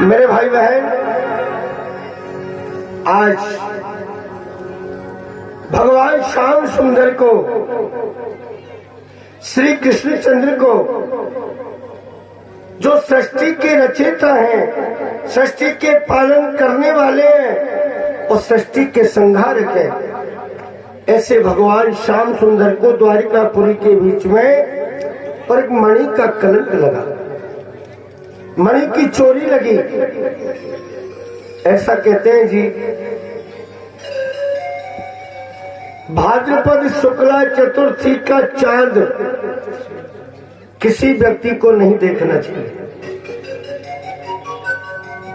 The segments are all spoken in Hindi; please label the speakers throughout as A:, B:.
A: मेरे भाई बहन, आज भगवान श्याम सुंदर को, श्री कृष्णचंद्र को, जो सृष्टि के रचयिता हैं, सृष्टि के पालन करने वाले हैं और सृष्टि के संहारक हैं, ऐसे भगवान श्याम सुंदर को द्वारिकापुरी के बीच में और एक मणि का कलंक लगा, मणि की चोरी लगी। ऐसा कहते हैं जी, भाद्रपद शुक्ला चतुर्थी का चांद किसी व्यक्ति को नहीं देखना चाहिए,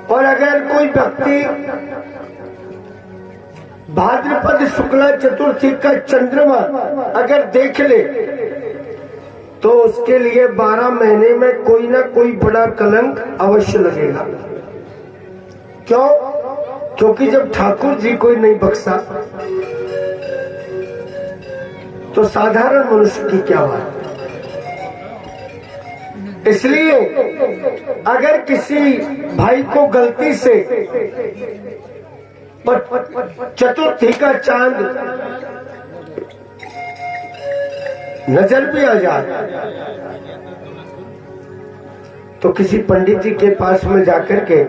A: और अगर कोई व्यक्ति भाद्रपद शुक्ला चतुर्थी का चंद्रमा अगर देख ले तो उसके लिए 12 महीने में कोई ना कोई बड़ा कलंक अवश्य लगेगा। क्यों? क्योंकि जब ठाकुर जी कोई नहीं बख्शा तो साधारण मनुष्य की क्या बात। इसलिए अगर किसी भाई को गलती से चतुर्थी का चांद नजर भी आ जाए तो किसी पंडित जी के पास में जाकर के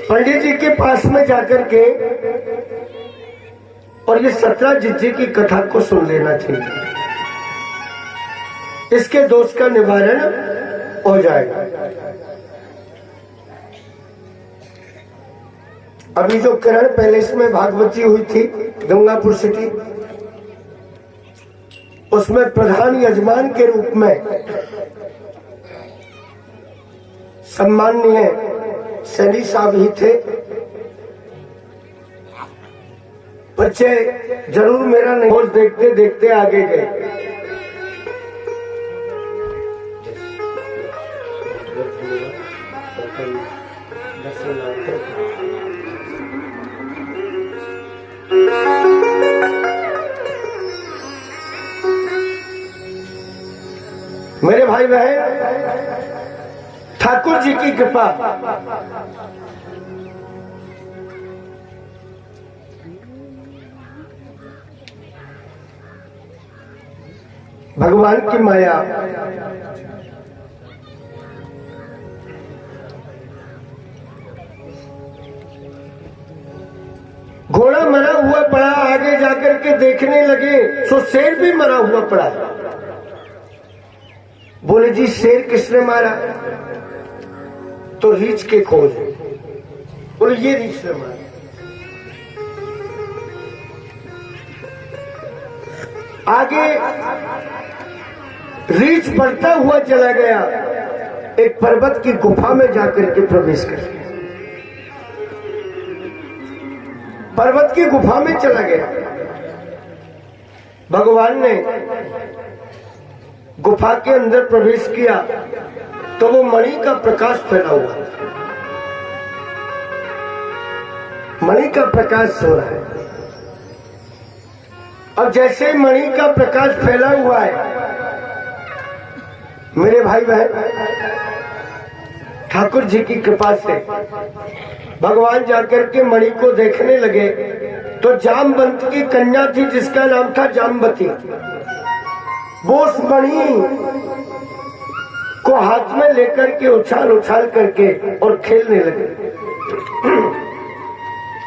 A: पंडित जी के पास में जाकर के और ये 17 जिज्जे की कथा को सुन लेना चाहिए, इसके दोष का निवारण हो जाएगा। अभी जो किरण पैलेस में भागवती हुई थी गंगापुर सिटी, उसमें प्रधान यजमान के रूप में सम्माननीय सैनी साहब ही थे। बच्चे जरूर मेरा नहीं देखते देखते आगे गए। मेरे भाई बहन, ठाकुर जी की कृपा, भगवान की माया, घोड़ा मरा हुआ पड़ा, आगे जाकर के देखने लगे तो शेर भी मरा हुआ पड़ा। बोले जी शेर किसने मारा? तो रीछ के खोज। बोले ये रीछ ने मारा। आगे रीछ बढ़ता हुआ चला गया, एक पर्वत की गुफा में जाकर के प्रवेश कर गया। पर्वत की गुफा में चला गया। भगवान ने गुफा के अंदर प्रवेश किया तो वो मणि का प्रकाश फैला हुआ, मणि का प्रकाश हो रहा है। अब जैसे मणि का प्रकाश फैला हुआ है, मेरे भाई बहन, ठाकुर जी की कृपा से भगवान जाकर के मणि को देखने लगे तो जामवंत की कन्या थी जिसका नाम था जामवती। वो उस मणि को हाथ में लेकर के उछाल उछाल करके और खेलने लगे।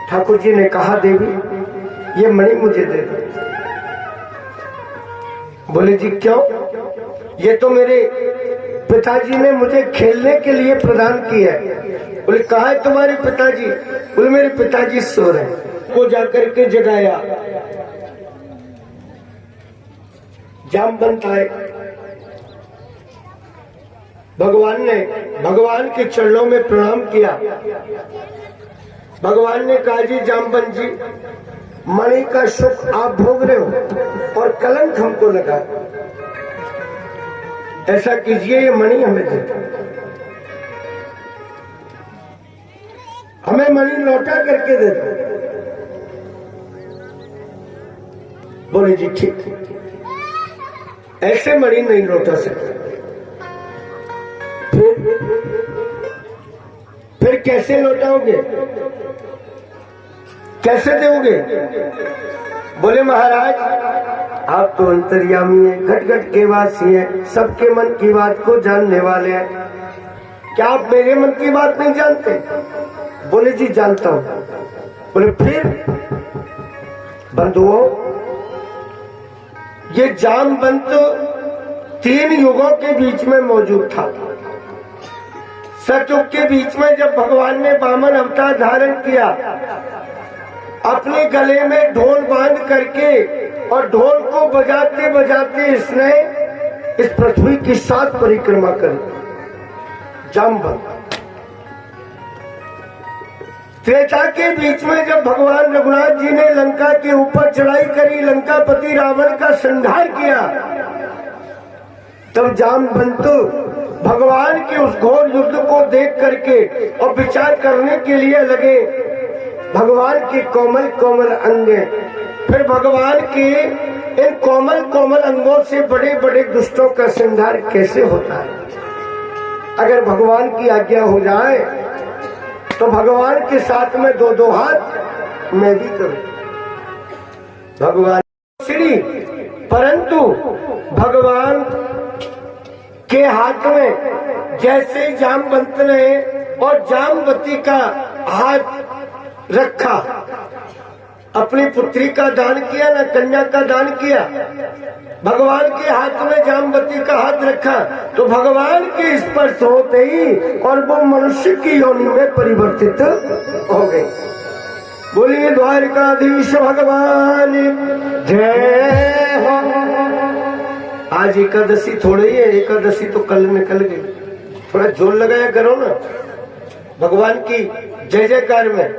A: ठाकुर जी ने कहा देवी ये मणि मुझे दे दो। बोले जी क्यों? ये तो मेरे पिताजी ने मुझे खेलने के लिए प्रदान किया है। बोले कहा है तुम्हारे पिताजी? बोले मेरे पिताजी सो रहे हैं। को जाकर के जगाया। जामवंत आए, भगवान ने भगवान के चरणों में प्रणाम किया। भगवान ने कहा जी जामवंत जी, मणि का सुख आप भोग रहे हो और कलंक हमको लगा, ऐसा कीजिए ये मणि हमें दे दो, हमें मणि लौटा करके दे दो। बोले जी ठीक। ऐसे मणि नहीं लौटा सकते। फिर कैसे लौटाओगे, कैसे दोगे? बोले महाराज आप तो अंतर्यामी हैं, घट घट के वासी हैं, सबके मन की बात को जानने वाले हैं, क्या आप मेरे मन की बात नहीं जानते? बोले जी जानता हूं। बोले फिर? बंधुओं, ये जामवंत 3 युगों के बीच में मौजूद था। सतयुग के बीच में जब भगवान ने वामन अवतार धारण किया, अपने गले में ढोल बांध करके और ढोल को बजाते बजाते इसने इस पृथ्वी की 7 परिक्रमा करी। जामवंत। त्रेता के बीच में जब भगवान रघुनाथ जी ने लंका के ऊपर चढ़ाई करी, लंकापति रावण का संहार किया, तब जामवंत भगवान के उस घोर युद्ध को देख करके और विचार करने के लिए लगे। भगवान के कोमल कोमल अंग, फिर भगवान के इन कोमल कोमल अंगों से बड़े बड़े दुष्टों का संहार कैसे होता है? अगर भगवान की आज्ञा हो जाए तो भगवान के साथ में 2-2 हाथ मैं भी करूं। भगवान श्री, परंतु भगवान के हाथ में जैसे जामवंत ने और जामवती का हाथ रखा, अपनी पुत्री का दान किया ना, कन्या का दान किया, भगवान के हाथ में जामवती का हाथ रखा, तो भगवान के स्पर्श होते ही और वो मनुष्य की योनि में परिवर्तित हो गई। बोलिए द्वारिकाधीश भगवान जय हो। आज एकादशी थोड़ी है, एकादशी तो कल निकल गई। थोड़ा जोर लगाया करो ना भगवान की जय जयकार में।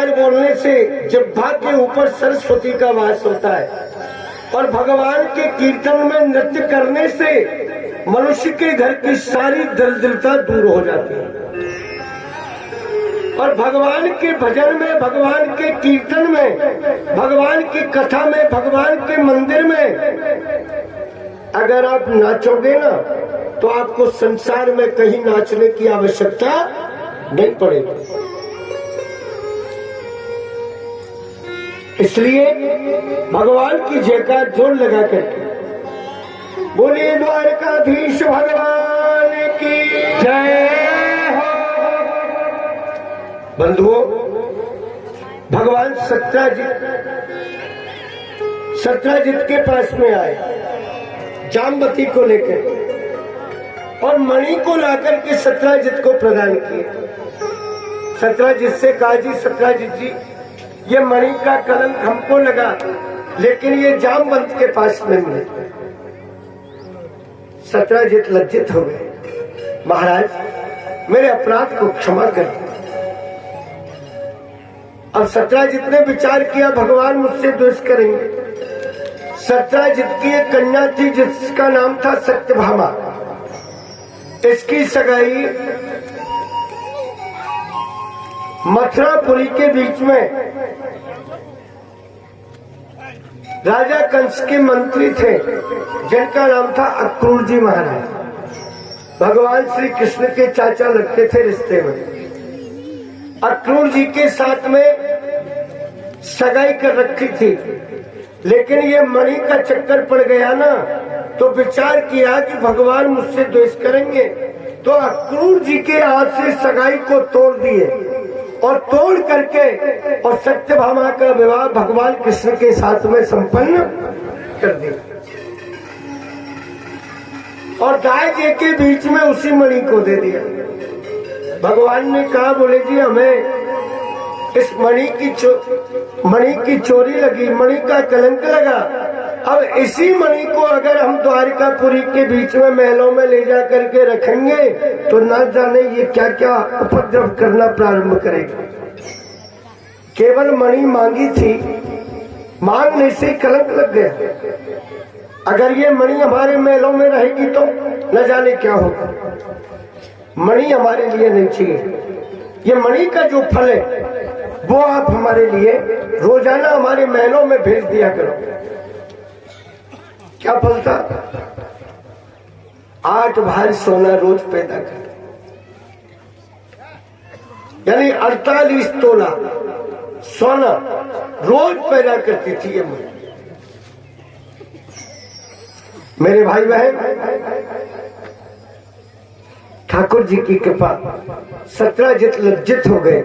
A: बोलने से जिह्वा के ऊपर सरस्वती का वास होता है और भगवान के कीर्तन में नृत्य करने से मनुष्य के घर की सारी दरिद्रता दूर हो जाती है। और भगवान के भजन में, भगवान के कीर्तन में, भगवान की कथा में, भगवान के मंदिर में अगर आप नाचोगे ना तो आपको संसार में कहीं नाचने की आवश्यकता नहीं पड़ेगी। इसलिए भगवान की जयकार जोर लगा करके बोलिए द्वारकाधीश भगवान की जय हो। बंधुओं, भगवान सत्राजित के पास में आए जामवती को लेकर और मणि को लाकर के सत्राजित को प्रदान किए। सत्राजित से कहा जी सत्राजित जी, ये मणि का कलंक हमको लगा, लेकिन ये जामवंत के पास में मिले। सत्राजित लज्जित हो गए, महाराज मेरे अपराध को क्षमा कर दो। अब सत्राजित ने विचार किया भगवान मुझसे द्वेष करेंगे। सत्राजित की एक कन्या थी जिसका नाम था सत्यभामा। इसकी सगाई मथुरापुरी के बीच में राजा कंस के मंत्री थे जिनका नाम था अक्रूर जी महाराज। भगवान श्री कृष्ण के चाचा लगते थे रिश्ते में। अक्रूर जी के साथ में सगाई कर रखी थी, लेकिन ये मणि का चक्कर पड़ गया ना, तो विचार किया कि भगवान मुझसे द्वेष करेंगे, तो अक्रूर जी के हाथ से सगाई को तोड़ दिए और तोड़ करके और सत्यभामा का विवाह भगवान कृष्ण के साथ में संपन्न कर दिया। और गाय जी के बीच में उसी मणि को दे दिया। भगवान ने कहा बोले जी हमें इस मणि की चोरी लगी, मणि का कलंक लगा। अब इसी मणि को अगर हम द्वारिकापुरी के बीच में महलों में ले जा करके रखेंगे तो न जाने ये क्या क्या उपद्रव करना प्रारंभ करेगा। केवल मणि मांगी थी, मांगने से कलंक लग गया। अगर ये मणि हमारे महलों में रहेगी तो न जाने क्या होगा। मणि हमारे लिए नहीं चाहिए। ये मणि का जो फल है वो आप हमारे लिए रोजाना हमारे महलों में भेज दिया करो। क्या फल था? 8 भार सोना रोज पैदा कर, यानी 48 तोला सोना रोज पैदा करती थी ये मुर्गी। मेरे भाई बहन, ठाकुर जी की कृपा, 17 लज्जित हो गए,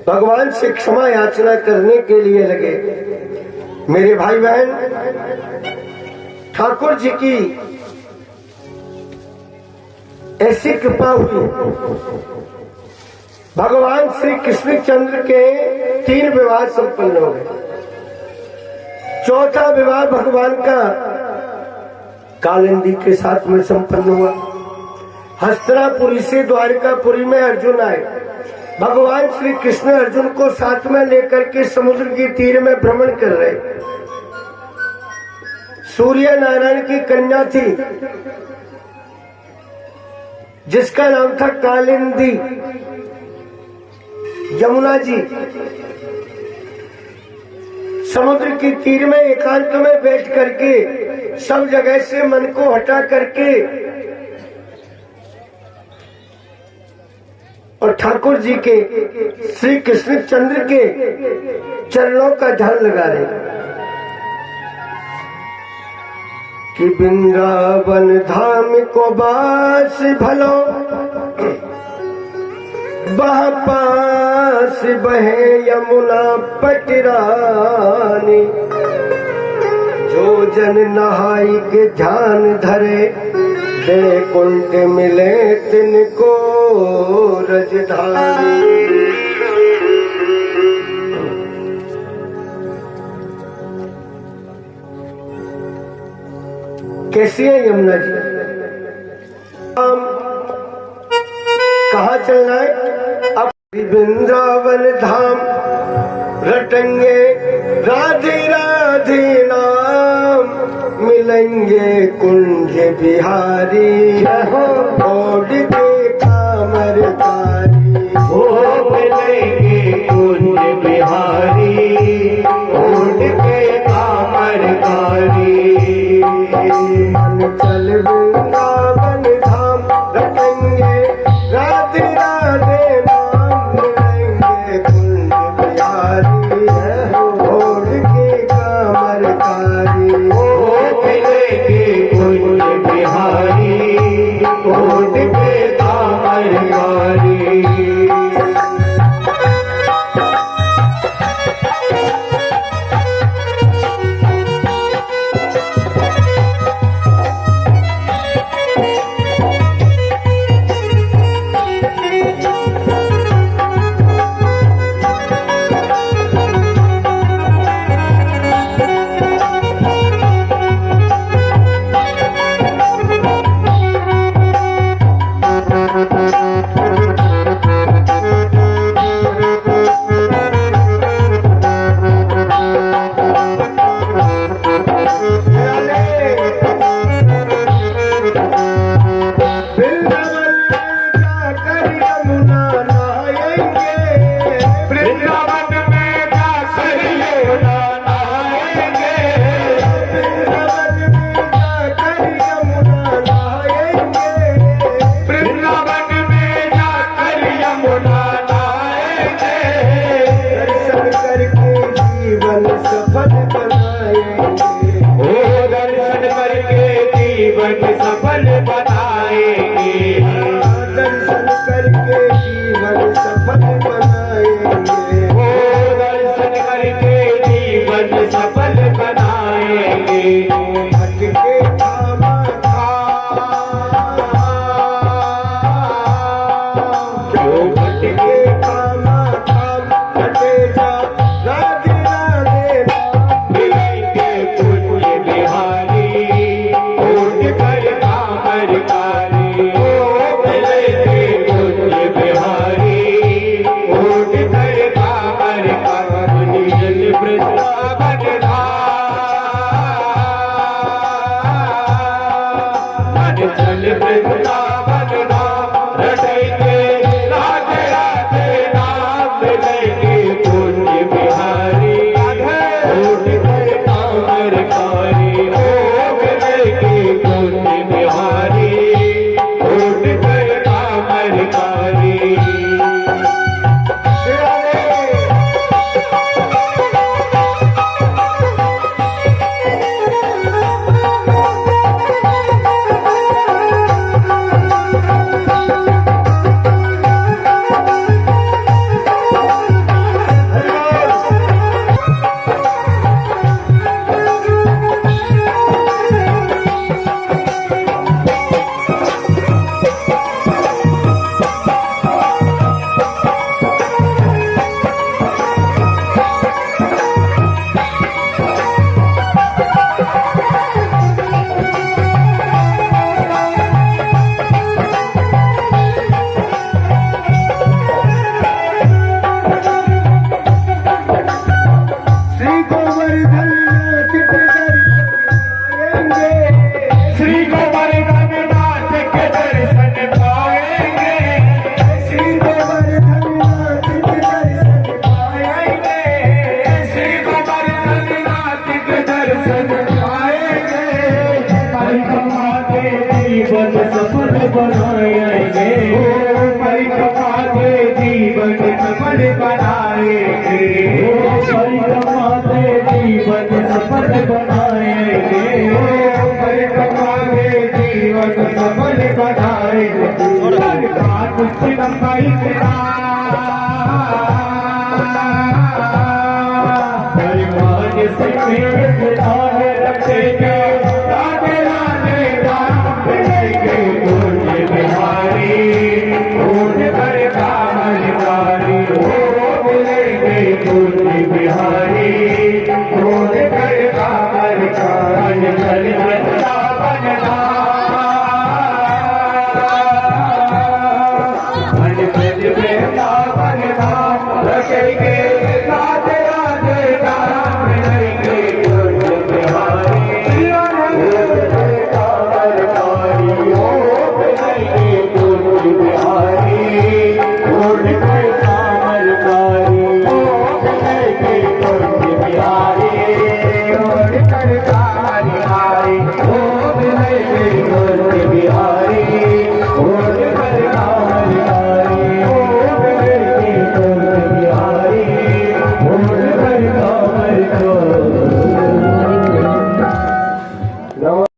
A: भगवान से क्षमा याचना करने के लिए लगे। मेरे भाई बहन, ठाकुर जी की ऐसी कृपा हुई, भगवान श्री कृष्णचंद्र के 3 विवाह संपन्न हो गए। चौथा विवाह भगवान का कालिंदी के साथ में संपन्न हुआ। हस्तिनापुरी से द्वारिकापुरी में अर्जुन आए। भगवान श्री कृष्ण अर्जुन को साथ में लेकर के समुद्र के तीर में भ्रमण कर रहे। सूर्य नारायण की कन्या थी जिसका नाम था कालिंदी, यमुना जी। समुद्र की तीर में एकांत में बैठ करके सब जगह से मन को हटा करके और ठाकुर जी के श्री कृष्णचंद्र के चरणों का ध्यान लगा रहे कि वृंदावन धाम को बास भलो, वह पास बहे यमुना पटरानी, जो जन नहाई के ध्यान धरे, वैकुंठ मिले तिनको रजधानी। कैसी है यमुना जी? हम कहाँ चलना है? अब वृंदावन धाम रटेंगे, राधे राधे नाम, मिलेंगे कुंज बिहारी, ओढ़ के कामरकारी।
B: वो मिलेंगे कुंज बिहारी, ओढ़ के कामरकारी।
A: मन चल वृंदावन धाम रटेंगे, राधे राधे नाम, मिलेंगे कुंज बिहारी, ओढ़ के कामरकारी।
B: कुंज बिहारी, ओढ़ के कामरकारी। सफल बनाएंगे,
A: दर्शन करके जीवन सफल बनाएंगे।
B: वो दर्शन करके जीवन सफल बनाएंगे।
A: भटके थामा
B: जो
A: भटके थामा थाम, हटे जा राधे राधे नाम,
B: मिलेंगे कुंज बिहारी, ओढ़ कर कामरकारी। मिलेंगे कुंज बिहारी, ओढ़ कर कामरकारी। जल वृंदावन धाम, जल वृंदावन धाम, रटेंगे राधे राधे नाम, मिलेंगे कुंज बिहारी, ओढ़ कर कामरकारी। ओ मिलेंगे कुंज बिहारी, बनाएंगे, हर कमाए जीवन सफल बनाएंगे। कुछ लंबाई तेरा परिवार से मेरे ध्यान रखेंगे, राधे राधे नाम मिलेंगे पूज्य बिहारी, पूर्ण कर कामकारी हो मिलेंगे पूज्य बिहारी, पूर्ण कर कामकारी चल वृंदावन वृंदावन धाम रखेंगे, राधे राधे नाम मिलेंगे पूज्य बिहारी, कामकारी हो मिलेंगे पूज्य बिहारी, पूर्ण